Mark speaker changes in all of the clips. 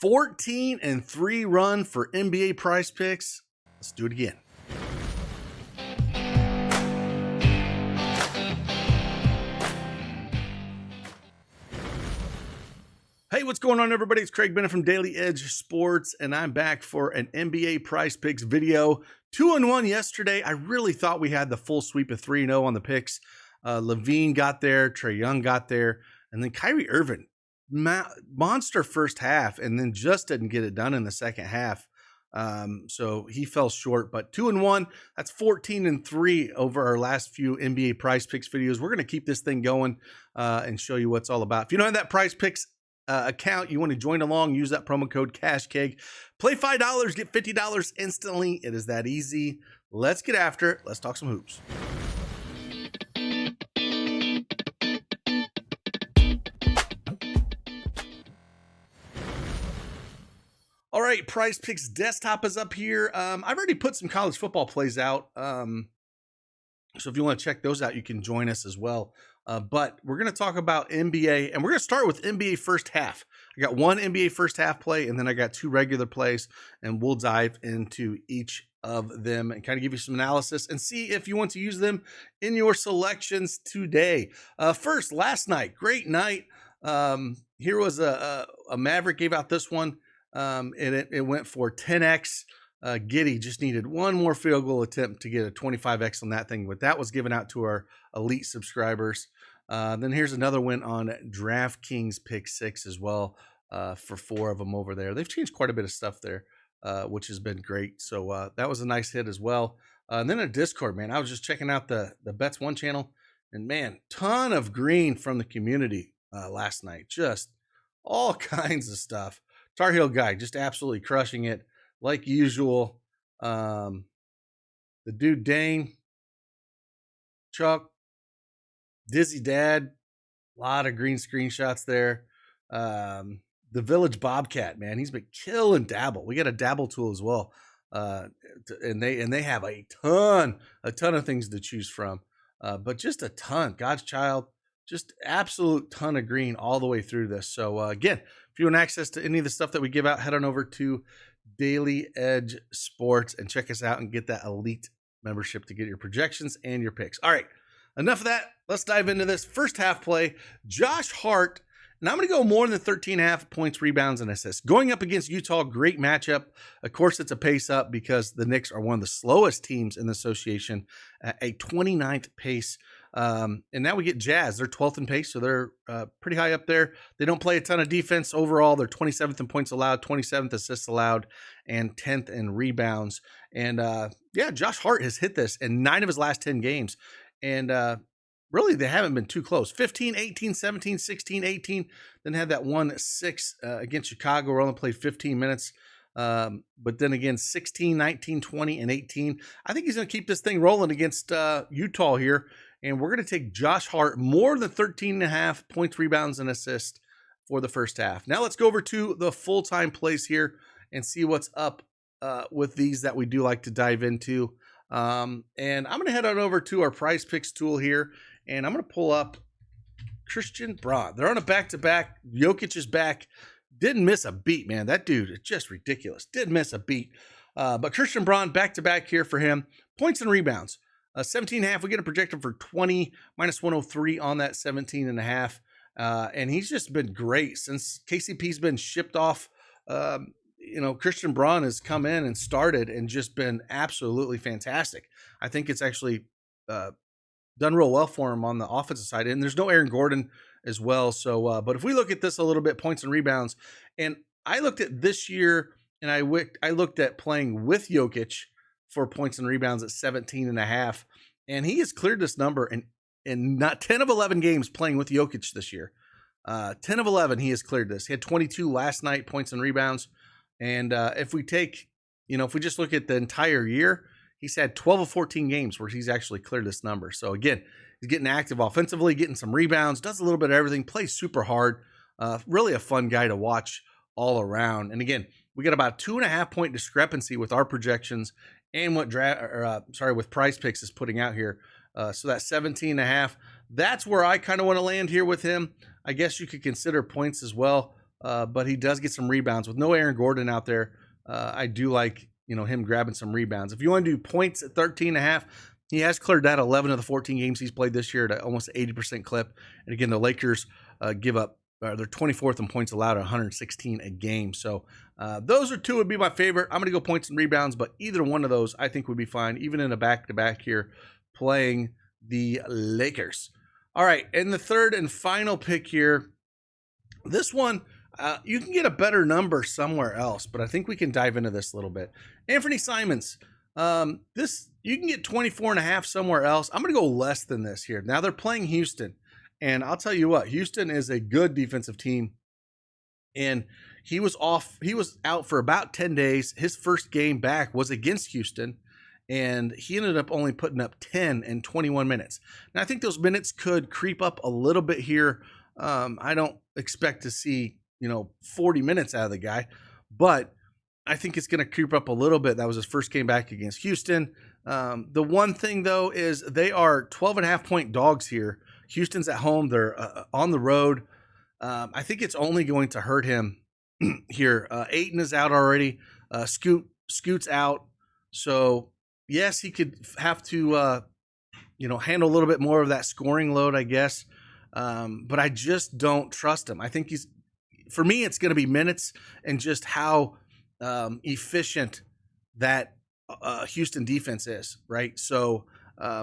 Speaker 1: 14-3 run for NBA Prize Picks. Let's do it again. Hey, what's going on, everybody? It's Craig Bennett from Daily Edge Sports, and I'm back for an NBA Prize Picks video. 2-1 yesterday. I really thought we had the full sweep of 3-0 on the picks. Levine got there, Trae Young got there, and then Kyrie Irving, monster first half, and then just didn't get it done in the second half. So he fell short, but 2-1, that's 14-3 over our last few NBA Prize Picks videos. We're going to keep this thing going and show you what it's all about. If you don't have that Prize Picks account, you want to join along, use that promo code CashKeg. Play $5, get $50 instantly. It is that easy. Let's get after it. Let's talk some hoops. All right, Prize Picks desktop is up here. I've already put some college football plays out. So if you want to check those out, you can join us as well. But we're going to talk about NBA, and we're going to start with NBA first half. I got one NBA first half play, and then I got two regular plays, and we'll dive into each of them and kind of give you some analysis and see if you want to use them in your selections today. First, last night, great night. Here was a Maverick gave out this one, and it went for 10x. Giddy just needed one more field goal attempt to get a 25x on that thing, but that was given out to our elite subscribers. Then here's another win on DraftKings Pick 6 as well, for 4 of them over there. They've changed quite a bit of stuff there, which has been great. So that was a nice hit as well. And then a Discord, man, I was just checking out the Bets One channel, and man, ton of green from the community last night. Just all kinds of stuff. Tar Heel guy just absolutely crushing it. Like usual, the dude Dane, Chuck, Dizzy Dad, a lot of green screenshots there. The Village Bobcat, man, he's been killing Dabble. We got a Dabble tool as well, and they have a ton of things to choose from, but just a ton. God's Child, just absolute ton of green all the way through this. So again, if you want access to any of the stuff that we give out, head on over to Daily Edge Sports and check us out and get that elite membership to get your projections and your picks. All right, enough of that. Let's dive into this first half play. Josh Hart, and I'm going to go more than 13.5 points, rebounds, and assists. Going up against Utah, great matchup. Of course, it's a pace up because the Knicks are one of the slowest teams in the association at a 29th pace. And now we get Jazz. They're 12th in pace, so they're pretty high up there. They don't play a ton of defense overall. They're 27th in points allowed, 27th assists allowed, and 10th in rebounds. And yeah, Josh Hart has hit this in 9 of his last 10 games. And really, they haven't been too close. 15, 18, 17, 16, 18. Then had that 1-6 against Chicago where only played 15 minutes. But then again, 16, 19, 20, and 18. I think he's going to keep this thing rolling against Utah here. And we're going to take Josh Hart more than 13.5 points, rebounds, and assists for the first half. Now let's go over to the full-time plays here and see what's up with these that we do like to dive into. And I'm going to head on over to our Prize Picks tool here, and I'm going to pull up Christian Braun. They're on a back-to-back. Jokic is back. Didn't miss a beat, man. That dude is just ridiculous. Didn't miss a beat. But Christian Braun, back-to-back here for him. Points and rebounds. 17.5, we get a projected for 20, minus 103 on that 17.5. And he's just been great since KCP's been shipped off. Christian Braun has come in and started and just been absolutely fantastic. I think it's actually done real well for him on the offensive side. And there's no Aaron Gordon as well. So, but if we look at this a little bit, points and rebounds, and I looked at this year and I looked at playing with Jokic for points and rebounds at 17.5. And he has cleared this number in not 10 of 11 games playing with Jokic this year. 10 of 11, he has cleared this. He had 22 last night, points and rebounds. And if we just look at the entire year, he's had 12 of 14 games where he's actually cleared this number. So again, he's getting active offensively, getting some rebounds, does a little bit of everything, plays super hard. Really a fun guy to watch all around. And again, we got about 2.5 point discrepancy with our projections and what with Prize Picks is putting out here. So that 17.5, that's where I kind of want to land here with him. I guess you could consider points as well. but he does get some rebounds. With no Aaron Gordon out there, I do like, him grabbing some rebounds. If you want to do points at 13.5, he has cleared that 11 of the 14 games he's played this year at almost 80% clip. And again, the Lakers give up, they're 24th in points allowed at 116 a game. So those are two would be my favorite. I'm going to go points and rebounds, but either one of those I think would be fine, even in a back-to-back here playing the Lakers. All right, and the third and final pick here, this one, you can get a better number somewhere else, but I think we can dive into this a little bit. Anthony Simons, this you can get 24.5 somewhere else. I'm going to go less than this here. Now they're playing Houston, and I'll tell you what, Houston is a good defensive team, and he was out for about 10 days. His first game back was against Houston, and he ended up only putting up 10 in 21 minutes. Now I think those minutes could creep up a little bit here. I don't expect to see 40 minutes out of the guy, but I think it's going to creep up a little bit. That was his first game back against Houston. The one thing though is they are 12.5 point dogs here. Houston's at home. They're on the road. I think it's only going to hurt him here. Ayton is out already. Scoot's out. So yes, he could have to, handle a little bit more of that scoring load, I guess. But I just don't trust him. I think for me, it's going to be minutes and just how efficient that Houston defense is, right? So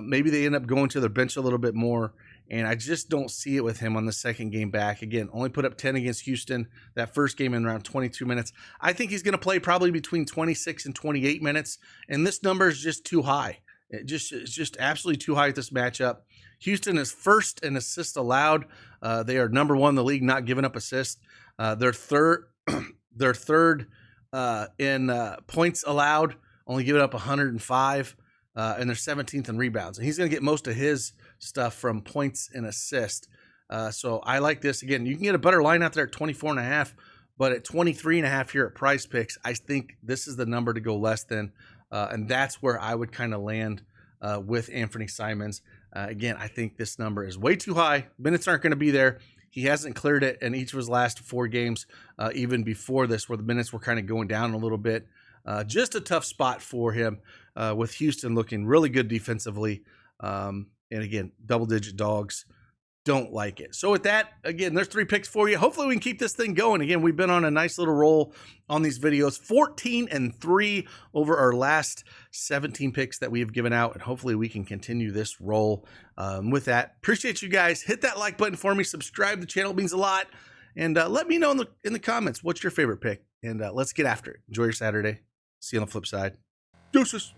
Speaker 1: maybe they end up going to their bench a little bit more, and I just don't see it with him on the second game back. Again, only put up 10 against Houston. That first game in around 22 minutes. I think he's going to play probably between 26 and 28 minutes, and this number is just too high. It's just absolutely too high at this matchup. Houston is first in assists allowed. They are number one in the league, not giving up assists. They're third. They're third in points allowed, only giving up 105, and they're 17th in rebounds. And he's going to get most of his stuff from points and assists. So I like this. Again, you can get a better line out there at 24.5, but at 23.5 here at PrizePicks, I think this is the number to go less than, and that's where I would kind of land with Anthony Simons. Again, I think this number is way too high. Minutes aren't going to be there. He hasn't cleared it in each of his last 4 games, even before this, where the minutes were kind of going down a little bit. Just a tough spot for him with Houston looking really good defensively. And again, double-digit dogs. Don't like it. So with that, again, there's 3 picks for you. Hopefully we can keep this thing going. Again, we've been on a nice little roll on these videos. 14-3 over our last 17 picks that we have given out, and hopefully we can continue this roll. With that, appreciate you guys. Hit that like button for me. Subscribe to the channel. It means a lot. And let me know in the comments what's your favorite pick. And let's get after it. Enjoy your Saturday. See you on the flip side. Deuces.